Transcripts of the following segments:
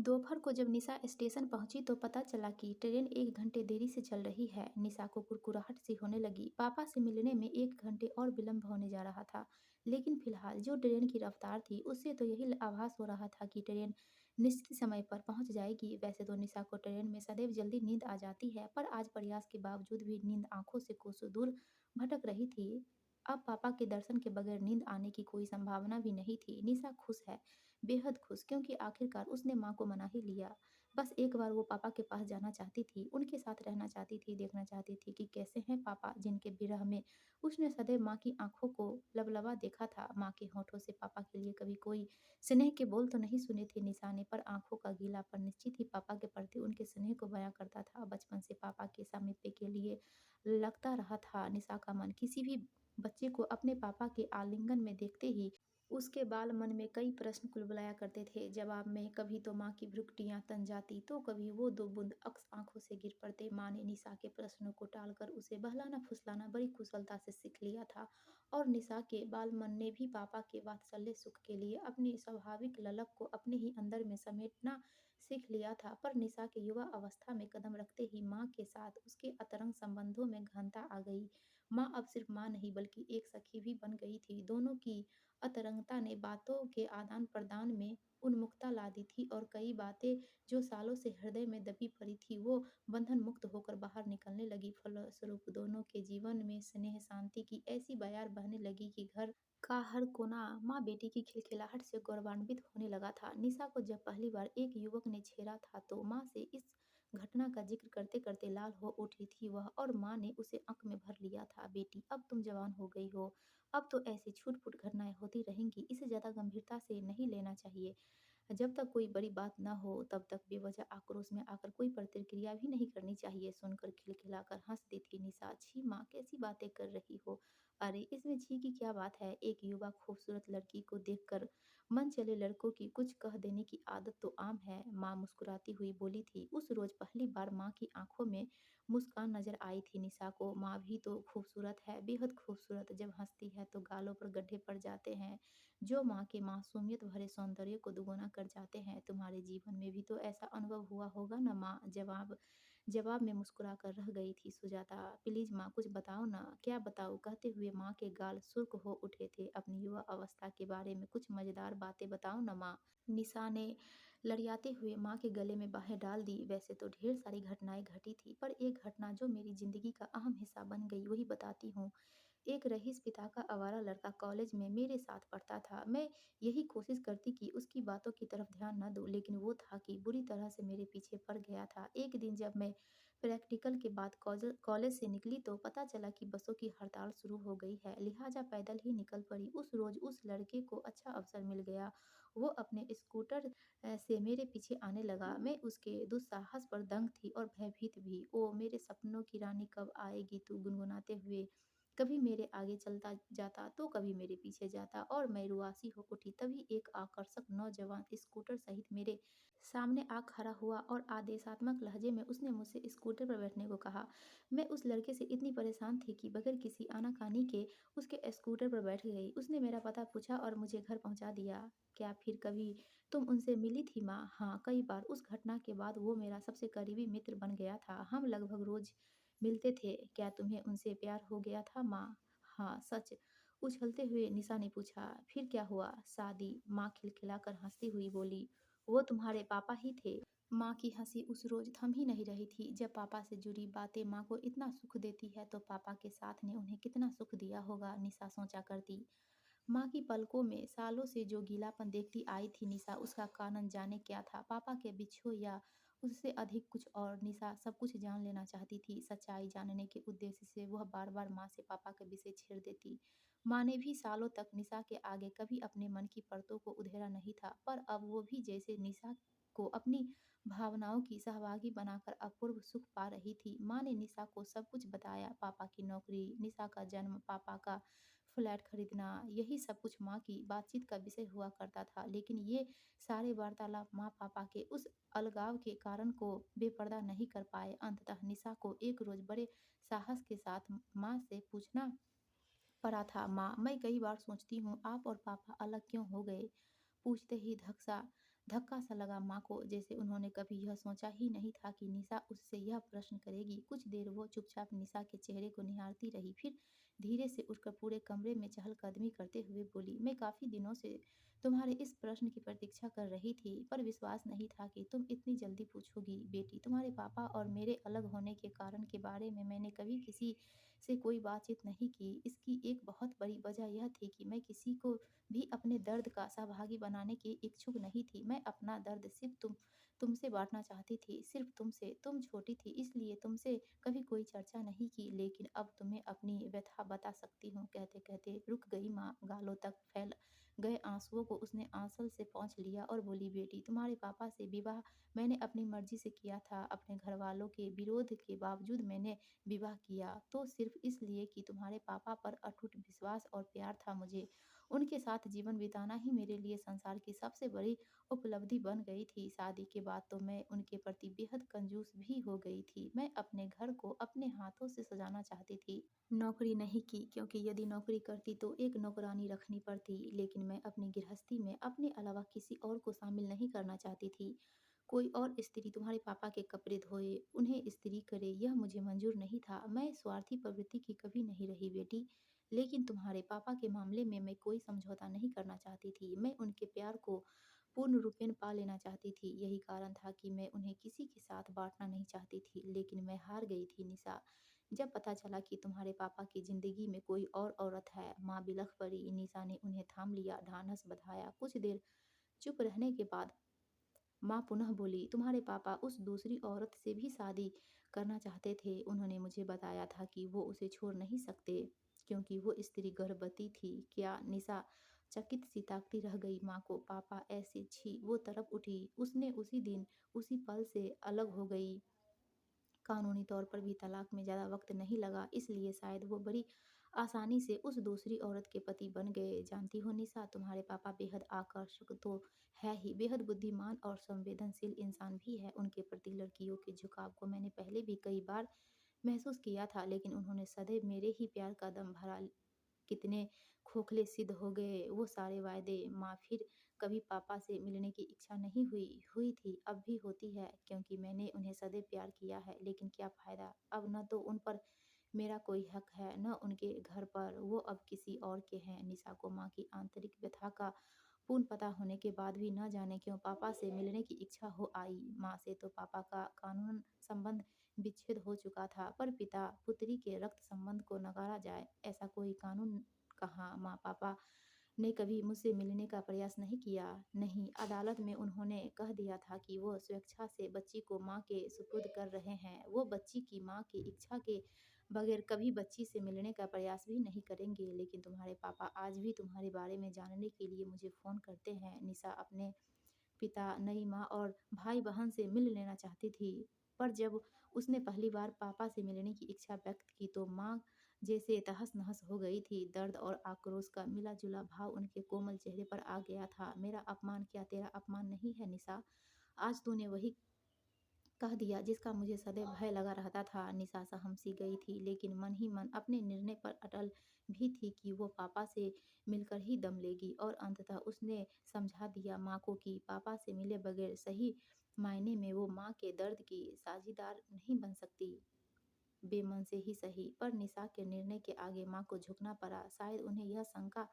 दोपहर को जब निशा स्टेशन पहुंची तो पता चला कि ट्रेन 1 घंटे देरी से चल रही है। निशा को कुरकुराहट सी होने लगी। पापा से मिलने में 1 घंटे और विलंब होने जा रहा था। लेकिन फिलहाल जो ट्रेन की रफ्तार थी उससे तो यही आभास हो रहा था कि ट्रेन निश्चित समय पर पहुंच जाएगी। वैसे तो निशा को ट्रेन में सदैव जल्दी नींद आ जाती है, पर आज प्रयास के बावजूद भी नींद आंखों से कोसों दूर भटक रही थी। अब पापा के दर्शन के बगैर नींद आने की कोई संभावना भी नहीं थी। निशा खुश है, बेहद खुश, क्योंकि आखिरकार उसने माँ को मना ही लिया। बस एक बार वो पापा के पास जाना चाहती थी, उनके साथ रहना चाहती थी, देखना चाहती थी कि कैसे हैं पापा, जिनके विरह में उसने सदैव माँ की आँखों को लबलबा देखा था। माँ के होठों से पापा के लिए कभी कोई स्नेह के बोल तो नहीं सुने थे निशा ने, पर आँखों का गीलापन निश्चित ही पापा के प्रति उनके स्नेह को बयाँ करता था। बचपन से पापा के सामीप्य के लिए लगता रहा था निशा का मन। किसी भी बच्चे को अपने पापा के आलिंगन में देखते ही उसके बाल मन में कई प्रश्न कुलबुलाया करते थे। जवाब में कभी तो माँ की भ्रुकुटियाँ तन जाती, तो कभी वो दो बूंद अक्स आंखों से गिर पड़ते। माँ ने निशा के प्रश्नों को टालकर उसे बहलाना फुसलाना बड़ी कुशलता से सीख लिया था, और निशा के बाल मन ने भी पापा के वात्सल्य सुख के लिए अपनी स्वाभाविक ललक को अपने ही अंदर में समेटना सीख लिया था। पर निशा के युवा अवस्था में कदम रखते ही माँ के साथ उसके अंतरंग संबंधों में गहनता आ गई। माँ अब सिर्फ माँ नहीं बल्कि एक सखी भी बन गई थी। दोनों की अतरंगता ने बातों के आदान प्रदान में उन्मुखता ला दी थी, और कई बातें जो सालों से हृदय में दबी पड़ी थी वो बंधन मुक्त होकर बाहर निकलने लगी। फलस्वरूप दोनों के जीवन में स्नेह शांति की ऐसी बयार बहने लगी कि घर का हर कोना माँ बेटी की खिलखिलाहट से गौरवान्वित होने लगा था। निशा को जब पहली बार एक युवक ने छेड़ा था तो माँ से इस घटना का जिक्र करते करते लाल हो उठी थी वह, और माँ ने उसे आंख में भर लिया था। बेटी, अब तुम जवान हो गई हो, अब तो ऐसी छूट-फूट घटनाएँ होती रहेंगी, इसे ज़्यादा गंभीरता से नहीं लेना चाहिए। जब तक कोई बड़ी बात ना हो तब तक बेवजह आक्रोश में आकर कोई प्रतिक्रिया भी नहीं करनी चाहिए। सुनकर खिलखिलाकर हँस दी थी निशा। छी माँ, कैसी बातें कर रही हो? अरे इसमें छी की क्या बात है? एक युवा खूबसूरत लड़की को देखकर मन चले लड़कों की कुछ कह देने की आदत तो आम है। माँ मुस्कुराती हुई बोली थी। उस रोज पहली बार माँ की आंखों में मुस्कान नजर आई थी निशा को। माँ भी तो खूबसूरत है, बेहद खूबसूरत। जब हंसती है तो गालों पर गड्ढे पड़ जाते हैं जो माँ के मासूमियत भरे सौंदर्य को दुगुना कर जाते हैं। तुम्हारे जीवन में भी तो ऐसा अनुभव हुआ होगा ना माँ? जवाब जवाब में मुस्कुरा कर रह गई थी सुजाता। प्लीज माँ, कुछ बताओ ना। क्या बताऊँ? कहते हुए माँ के गाल सुर्ख हो उठे थे। अपनी युवा अवस्था के बारे में कुछ मजेदार बातें बताओ ना माँ। निशा ने लड़ियाते हुए माँ के गले में बाहें डाल दी। वैसे तो ढेर सारी घटनाएं घटी थी, पर एक घटना जो मेरी जिंदगी का अहम हिस्सा बन गई वही बताती हूँ। एक रईस पिता का आवारा लड़का कॉलेज में मेरे साथ पढ़ता था। मैं यही कोशिश करती कि उसकी बातों की तरफ ध्यान न दूँ, लेकिन वो था कि बुरी तरह से मेरे पीछे पड़ गया था। एक दिन जब मैं प्रैक्टिकल के बाद कॉलेज से निकली तो पता चला कि बसों की हड़ताल शुरू हो गई है, लिहाजा पैदल ही निकल पड़ी। उस रोज़ उस लड़के को अच्छा अवसर मिल गया। वो अपने स्कूटर से मेरे पीछे आने लगा। मैं उसके दुस्साहस पर दंग थी और भयभीत भी। "ओ मेरे सपनों की रानी, कब आएगी तू?" गुनगुनाते हुए कभी मेरे आगे चलता जाता तो कभी मेरे पीछे जाता, और मैं रुआसी हो उठी। तभी एक आकर्षक नौजवान स्कूटर सहित मेरे सामने आ खड़ा हुआ और आदेशात्मक लहजे में उसने मुझसे स्कूटर पर बैठने को कहा। मैं उस लड़के से इतनी परेशान थी कि बगैर किसी आनाकानी के उसके स्कूटर पर बैठ गई। उसने मेरा पता पूछा और मुझे घर पहुंचा दिया। क्या फिर कभी तुम उनसे मिली थी माँ? हाँ, कई बार। उस घटना के बाद वो मेरा सबसे करीबी मित्र बन गया था। हम लगभग रोज मिलते थे। क्या तुम्हें उनसे प्यार हो गया था माँ? हाँ, सच। उछलते हुए निशा ने पूछा। फिर क्या हुआ? शादी? माँ खिलखिलाकर हंसती हुई बोली। वो तुम्हारे पापा ही थे। माँ की हंसी उस रोज थम ही नहीं रही थी। जब पापा से जुड़ी बातें माँ को इतना सुख देती है तो पापा के साथ ने उन्हें कितना सुख दिया होगा, निशा सोचा करती। माँ की पलकों में सालों से जो गीलापन देखती आई थी निशा, उसका कारण जाने क्या था? पापा के बिछो या उससे अधिक कुछ और? निशा सब कुछ जान लेना चाहती थी। सच्चाई जानने के उद्देश्य से वह बार बार माँ से पापा के विषय छेड़ देती। माँ ने भी सालों तक निशा के आगे कभी अपने मन की परतों को उधेड़ा नहीं था, पर अब वो भी जैसे निशा को अपनी भावनाओं की सहभागी बनाकर अपूर्व सुख पा रही थी। माँ ने निशा को सब कुछ बताया। पापा की नौकरी, निशा का जन्म, पापा का फ्लैट खरीदना, यही सब कुछ माँ की बातचीत का विषय हुआ करता था। लेकिन ये सारे वार्तालाप माँ पापा के उस अलगाव के कारण को बेपर्दा नहीं कर पाए। अंततः निशा को एक रोज बड़े साहस के साथ माँ से पूछना पड़ा था। माँ, मैं कई बार सोचती हूँ आप और पापा अलग क्यों हो गए? पूछते ही धक्सा धक्का सा लगा माँ को, जैसे उन्होंने कभी यह सोचा ही नहीं था कि निशा उससे यह प्रश्न करेगी। कुछ देर वो चुपचाप निशा के चेहरे को निहारती रही, फिर धीरे से उठकर पूरे कमरे में चहलकदमी करते हुए बोली, मैं काफ़ी दिनों से तुम्हारे इस प्रश्न की प्रतीक्षा कर रही थी, पर विश्वास नहीं था कि तुम इतनी जल्दी पूछोगी। बेटी, तुम्हारे पापा और मेरे अलग होने के कारण के बारे में मैंने कभी किसी से कोई बातचीत नहीं की। इसकी एक बहुत बड़ी वजह यह थी कि मैं किसी को भी अपने दर्द का सहभागी बनाने की इच्छुक नहीं थी। मैं अपना दर्द सिर्फ तुमसे बाँटना चाहती थी, सिर्फ तुमसे। तुम छोटी थी, इसलिए तुमसे कभी कोई चर्चा नहीं की, लेकिन अब तुम्हें अपनी व्यथा बता सकती हूँ। कहते-कहते रुक गई माँ, गालों तक फैल गए आँसुओं को उसने आँचल से पोंछ लिया और बोली, बेटी, तुम्हारे पापा से विवाह मैंने अपनी मर्ज़ी से किया था। अपने घरवालों के विरोध के बावजूद मैंने विवाह किया, तो सिर्फ इसलिए कि तुम्हारे पापा पर अटूट विश्वास और प्यार था मुझे। उनके साथ जीवन बिताना ही मेरे लिए संसार की सबसे बड़ी उपलब्धि बन गई थी। शादी के बाद तो मैं उनके प्रति बेहद कंजूस भी हो गई थी। मैं अपने घर को अपने हाथों से सजाना चाहती थी। नौकरी नहीं की, क्योंकि यदि नौकरी करती तो एक नौकरानी रखनी पड़ती, लेकिन मैं अपनी गृहस्थी में अपने अलावा किसी और को शामिल नहीं करना चाहती थी। कोई और स्त्री तुम्हारे पापा के कपड़े धोए, उन्हें इस्त्री करे, यह मुझे मंजूर नहीं था। मैं स्वार्थी प्रवृत्ति की कभी नहीं रही बेटी, लेकिन तुम्हारे पापा के मामले में मैं कोई समझौता नहीं करना चाहती थी। मैं उनके प्यार को पूर्ण रूपेण पा लेना चाहती थी। यही कारण था कि मैं उन्हें किसी के साथ बाँटना नहीं चाहती थी, लेकिन मैं हार गई थी निशा। जब पता चला कि तुम्हारे पापा की ज़िंदगी में कोई और औरत है, माँ बिलख पड़ी। निशा ने उन्हें थाम लिया, ढाँढस बंधाया। कुछ देर चुप रहने के बाद माँ पुनः बोली, तुम्हारे पापा उस दूसरी औरत से भी शादी करना चाहते थे। उन्होंने मुझे बताया था कि वो उसे छोड़ नहीं सकते, क्योंकि वो स्त्री गर्भवती थी। क्या? निशा चकित सी ताकती रह गई माँ को। पापा ऐसे? छी! वो तड़प उठी। उसने उसी दिन, उसी पल से अलग हो गई। कानूनी तौर पर भी तलाक में ज़्यादा वक़्त नहीं लगा, इसलिए शायद वो बड़ी आसानी से उस दूसरी औरत के पति बन गए। जानती हो निशा, तुम्हारे पापा बेहद आकर्षक तो है ही, बेहद बुद्धिमान और संवेदनशील इंसान भी है। उनके प्रति लड़कियों के झुकाव को मैंने पहले भी कई बार महसूस किया था, लेकिन उन्होंने सदैव मेरे ही प्यार का दम भरा। कितने खोखले सिद्ध हो गए वो सारे वायदे। माँ, फिर कभी पापा से मिलने की इच्छा नहीं हुई? हुई थी, अब भी होती है, क्योंकि मैंने उन्हें सदैव प्यार किया है। लेकिन क्या फ़ायदा? अब न तो उन पर मेरा कोई हक है, न उनके घर पर। वो अब किसी और के हैं। निशा को माँ की आंतरिक व्यथा का पूर्ण पता होने के बाद भी न जाने क्यों पापा से मिलने की इच्छा हो आई। माँ से तो पापा का कानूनन संबंध विच्छेद हो चुका था, पर पिता पुत्री के रक्त संबंध को नकारा जाए, ऐसा कोई कानून कहाँ? माँ, पापा ने कभी मुझसे मिलने का प्रयास नहीं किया। नहीं, अदालत में उन्होंने कह दिया था कि वो स्वेच्छा से बच्ची को माँ के सुपुर्द कर रहे हैं। वो बच्ची की माँ की इच्छा के बगैर कभी बच्ची से मिलने का प्रयास भी नहीं करेंगे। लेकिन तुम्हारे पापा आज भी तुम्हारे बारे में जानने के लिए मुझे फ़ोन करते हैं। निशा अपने पिता, नई माँ और भाई-बहन से मिल लेना चाहती थी, पर जब उसने पहली बार पापा से मिलने की इच्छा व्यक्त की तो माँ जैसे तहस-नहस हो गई थी। दर्द और आक्रोश का मिला-जुला भाव उनके कोमल चेहरे पर आ गया था। मेरा अपमान क्या तेरा अपमान नहीं है निशा? आज तूने वही कह दिया जिसका मुझे सदैव भय लगा रहता था। निशा सहम-सी गई थी, लेकिन मन ही मन अपने निर्णय पर अटल भी थी कि वो पापा से मिलकर ही दम लेगी। और अंततः उसने समझा दिया माँ को कि पापा से मिले बगैर सही मायने में वो माँ के दर्द की साझीदार नहीं बन सकती। बेमन से ही सही, पर निशा के निर्णय के आगे माँ को झुकना पड़ा। शायद उन्हें यह शंका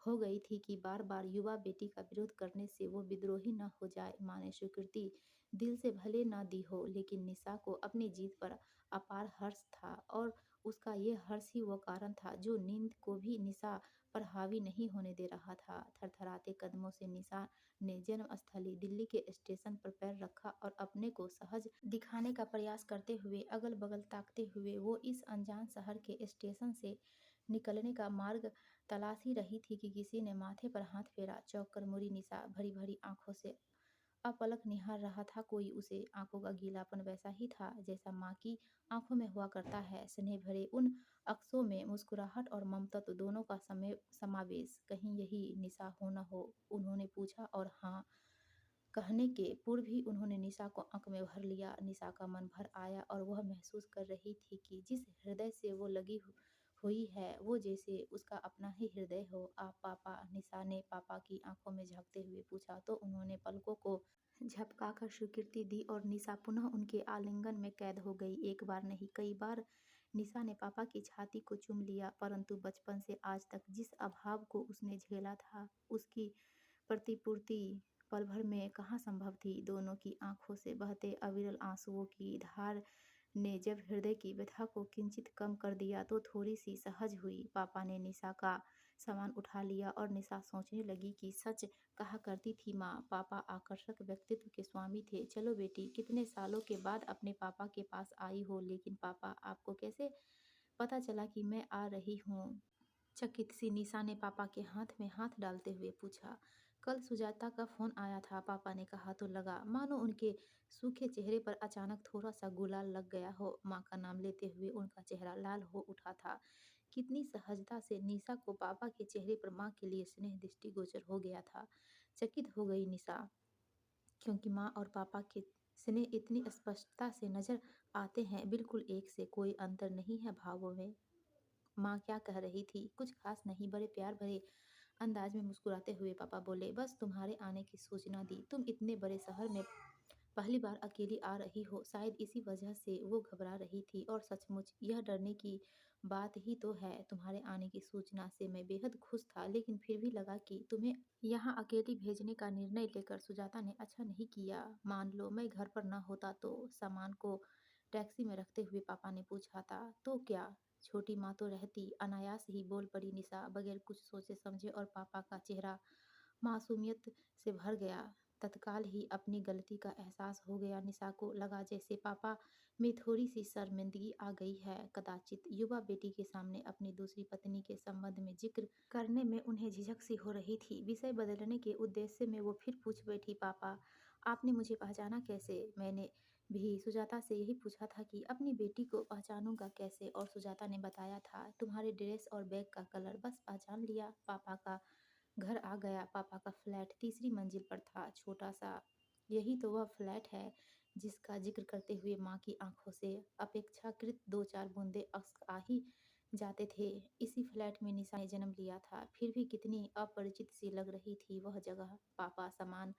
हो गई थी कि बार-बार युवा बेटी का विरोध करने से वो विद्रोही न हो जाए। माँ ने स्वीकृति दिल से भले न दी हो, लेकिन निशा को अपनी जीत पर अपार हर्ष था, और उसका ये हर्ष ही वो कारण था जो नींद को भी निशा पर हावी नहीं होने दे रहा था। थरथराते कदमों से निशा ने जन्मस्थली दिल्ली के स्टेशन पर पैर रखा और अपने को सहज दिखाने का प्रयास करते हुए अगल-बगल ताकते हुए वो इस अनजान शहर के स्टेशन से निकलने का मार्ग तलाश ही रही थी कि किसी ने माथे पर हाथ फेरा। चौंक कर मुड़ी निशा, भरी-भरी आँखों से अपलक निहार रहा था कोई उसे। आँखों का गीलापन वैसा ही था जैसा माँ की आँखों में हुआ करता है, स्नेह भरे उन अक्सों में मुस्कुराहट और ममत्व दोनों का समावेश। कहीं यही निशा हो न हो? उन्होंने पूछा, और हाँ कहने के पूर्व ही उन्होंने निशा को आँख में भर लिया। निशा का मन भर आया और वह महसूस कर रही थी कि जिस हृदय से वो लगी हुई है, वो जैसे उसका अपना ही हृदय हो। आप पापा, निशा ने पापा की आंखों में झांकते हुए पूछा तो उन्होंने पलकों को झपकाकर स्वीकृति दी और निशा पुनः उनके आलिंगन में कैद हो गई। एक बार नहीं, कई बार निशा ने पापा की छाती को चूम लिया, परंतु बचपन से आज तक जिस अभाव को उसने झेला था, उसकी प्रतिपूर्ति पल भर में कहाँ संभव थी। दोनों की आंखों से बहते अविरल आंसुओं की धार ने जब हृदय की व्यथा को किंचित कम कर दिया तो थोड़ी सी सहज हुई। पापा ने निशा का सामान उठा लिया और निशा सोचने लगी कि सच कहा करती थी माँ, पापा आकर्षक व्यक्तित्व के स्वामी थे। चलो बेटी, कितने सालों के बाद अपने पापा के पास आई हो, लेकिन पापा, आपको कैसे पता चला कि मैं आ रही हूँ? चकित सी निशा ने पापा के हाथ में हाथ डालते हुए पूछा। कल सुजाता का फोन आया था, पापा ने कहा तो लगा मानो उनके सूखे चेहरे पर अचानक थोड़ा सा गुलाल लग गया हो। माँ का नाम लेते हुए उनका चेहरा लाल हो उठा था। कितनी सहजता से निशा को पापा के चेहरे पर माँ के लिए स्नेह दृष्टिगोचर हो गया था। चकित हो गई निशा, क्योंकि माँ और पापा के स्नेह इतनी स्पष्टता से नजर आते हैं, बिल्कुल एक से, कोई अंतर नहीं है भावों में। माँ क्या कह रही थी? कुछ खास नहीं, बड़े प्यार भरे अंदाज में मुस्कुराते हुए पापा बोले, बस तुम्हारे आने की सूचना दी। तुम इतने बड़े शहर में पहली बार अकेली आ रही हो, शायद इसी वजह से वो घबरा रही थी। और सचमुच यह डरने की बात ही तो है। तुम्हारे आने की सूचना से मैं बेहद खुश था, लेकिन फिर भी लगा कि तुम्हें यहाँ अकेली भेजने का निर्णय लेकर सुजाता ने अच्छा नहीं किया। मान लो मैं घर पर ना होता तो? सामान को टैक्सी में रखते हुए पापा ने पूछा था। तो क्या, छोटी माँ तो रहती, अनायास ही बोल पड़ी निशा, बगैर कुछ सोचे समझे, और पापा का चेहरा मासूमियत से भर गया। तत्काल ही अपनी गलती का एहसास हो गया। निशा को लगा जैसे पापा में थोड़ी सी शर्मिंदगी आ गई है। कदाचित युवा बेटी के सामने अपनी दूसरी पत्नी के संबंध में जिक्र करने में उन्हें झिझक सी हो रही थी। विषय बदलने के उद्देश्य में वो फिर पूछ बैठी, पापा, आपने मुझे पहचाना कैसे? मैंने भी सुजाता से यही पूछा था कि अपनी बेटी को पहचानूंगा कैसे, और सुजाता ने बताया था तुम्हारे ड्रेस और बैग का कलर, बस पहचान लिया। पापा का घर आ गया। पापा का फ्लैट तीसरी मंजिल पर था, छोटा सा। यही तो वह फ्लैट है जिसका जिक्र करते हुए माँ की आंखों से अपेक्षाकृत दो चार बूंदे अश्क आ ही जाते थे। इसी फ्लैट में निशा ने जन्म लिया था। फिर भी कितनी अपरिचित सी लग रही थी वह जगह। पापा सामान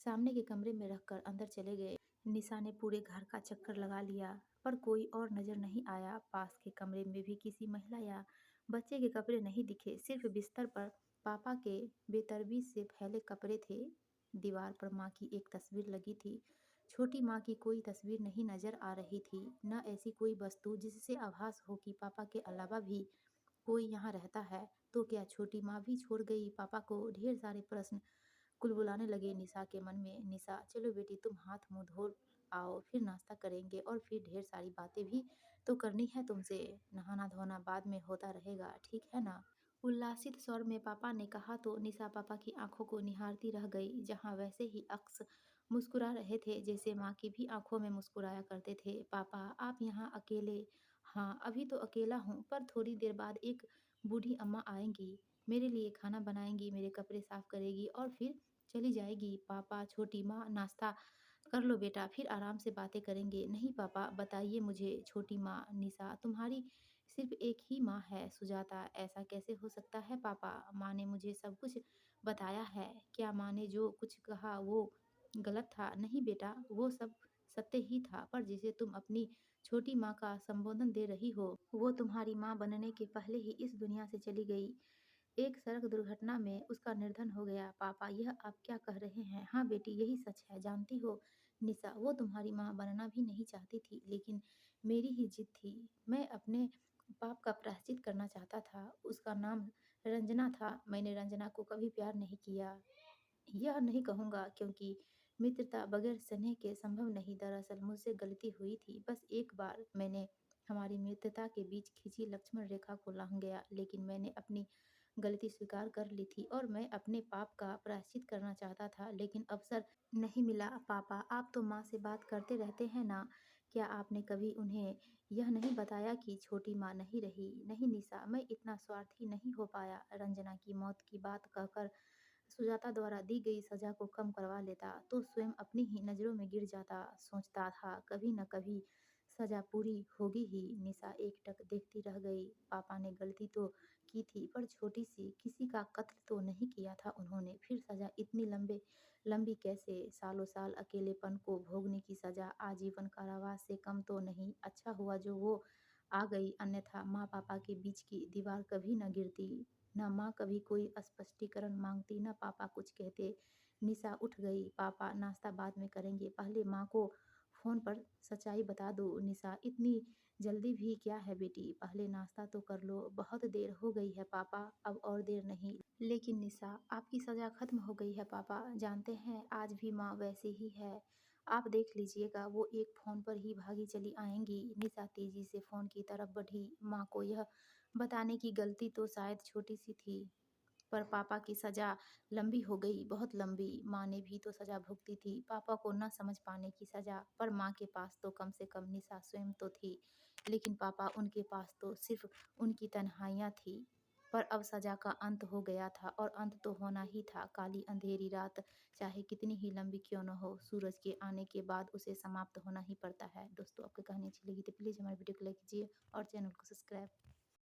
सामने के कमरे में रखकर अंदर चले गए। निशा ने पूरे घर का चक्कर लगा लिया, पर कोई और नजर नहीं आया। पास के कमरे में भी किसी महिला या बच्चे के कपड़े नहीं दिखे। सिर्फ बिस्तर पर पापा के बेतरतीब से फैले कपड़े थे। दीवार पर माँ की एक तस्वीर लगी थी। छोटी माँ की कोई तस्वीर नहीं नजर आ रही थी, न ऐसी कोई वस्तु जिससे आभास हो कि पापा के अलावा भी कोई यहाँ रहता है। तो क्या छोटी माँ भी छोड़ गई पापा को? ढेर सारे प्रश्न कुलबुलाने लगे निशा के मन में। निशा, चलो बेटी, तुम हाथ मुंह धो आओ, फिर नाश्ता करेंगे, और फिर ढेर सारी बातें भी तो करनी है तुमसे। नहाना धोना बाद में होता रहेगा, ठीक है ना? उल्लासित स्वर में पापा ने कहा तो निशा पापा की आंखों को निहारती रह गई, जहां वैसे ही अक्स मुस्कुरा रहे थे जैसे माँ की भी आंखों में मुस्कुराया करते थे। पापा, आप यहाँ अकेले? हाँ, अभी तो अकेला हूँ, पर थोड़ी देर बाद एक बूढ़ी अम्मा आएंगी, मेरे लिए खाना बनाएंगी, मेरे कपड़े साफ करेगी और फिर चली जाएगी। पापा, छोटी माँ, नाश्ता कर लो बेटा, फिर आराम से बातें करेंगे। नहीं पापा, बताइए मुझे। छोटी माँ, निशा, तुम्हारी सिर्फ एक ही माँ है। सुजाता, ऐसा कैसे हो सकता है पापा? माँ ने मुझे सब कुछ बताया है। क्या माँ ने जो कुछ कहा वो गलत था? नहीं बेटा, वो सब सत्य ही था, पर जिसे तुम अपनी छोटी माँ का संबोधन दे रही हो, वो तुम्हारी माँ बनने के पहले ही इस दुनिया से चली गई। एक सड़क दुर्घटना में उसका निर्धन हो गया। पापा, यह आप क्या कह रहे हैं? हाँ बेटी, यही सच है। जानती हो निशा, वो तुम्हारी माँ बनना भी नहीं चाहती थी, लेकिन मेरी ही जिद थी। मैं अपने पाप का प्रायश्चित करना चाहता था। उसका नाम रंजना था। मैंने रंजना को कभी प्यार नहीं किया, यह नहीं कहूँगा, क्योंकि मित्रता बगैर स्नेह के संभव नहीं। दरअसल मुझसे गलती हुई थी। बस एक बार मैंने हमारी मित्रता के बीच खींची लक्ष्मण रेखा को लांघ गया, लेकिन मैंने अपनी गलती स्वीकार कर ली थी और मैं अपने पाप का प्रायश्चित करना चाहता था, लेकिन अवसर नहीं मिला। पापा, आप तो माँ से बात करते रहते हैं ना, क्या आपने कभी उन्हें यह नहीं बताया कि छोटी माँ नहीं रही? नहीं निशा, मैं इतना स्वार्थी नहीं हो पाया। रंजना की मौत की बात कहकर सुजाता द्वारा दी गई सजा को कम करवा लेता तो स्वयं अपनी ही नज़रों में गिर जाता। सोचता था कभी न कभी सज़ा पूरी होगी ही। निशा एकटक देखती रह गई। पापा ने गलती तो की थी पर छोटी-सी, किसी का कत्ल तो नहीं किया था उन्होंने। फिर सज़ा इतनी लंबी कैसे? सालों-साल अकेलेपन को भोगने की सज़ा आजीवन कारावास से कम तो नहीं। अच्छा हुआ जो वो आ गई, अन्यथा माँ-पापा के बीच की दीवार कभी न गिरती। न माँ कभी कोई स्पष्टीकरण माँगती, न पापा कुछ कहते। निशा उठ गई। पापा नाश्ता बाद में करेंगे, पहले माँ को फ़ोन पर सच्चाई बता दो। निशा इतनी जल्दी भी क्या है बेटी, पहले नाश्ता तो कर लो। बहुत देर हो गई है पापा, अब और देर नहीं। लेकिन निशा, आपकी सज़ा खत्म हो गई है पापा। जानते हैं आज भी माँ वैसी ही है। आप देख लीजिएगा, वो एक फ़ोन पर ही भागी चली आएंगी। निशा तेजी से फ़ोन की तरफ बढ़ी। माँ को यह बताने की गलती तो शायद छोटी सी थी, पर पापा की सज़ा लंबी हो गई, बहुत लंबी। माँ ने भी तो सज़ा भुगती थी, पापा को न समझ पाने की सज़ा। पर माँ के पास तो कम से कम निशा स्वयं तो थी, लेकिन पापा, उनके पास तो सिर्फ उनकी तन्हाइयाँ थी। पर अब सज़ा का अंत हो गया था और अंत तो होना ही था। काली अंधेरी रात चाहे कितनी ही लंबी क्यों न हो, सूरज के आने के बाद उसे समाप्त होना ही पड़ता है। दोस्तों, आपको कहानी अच्छी लगी तो प्लीज़ हमारे वीडियो को लाइक कीजिए और चैनल को सब्सक्राइब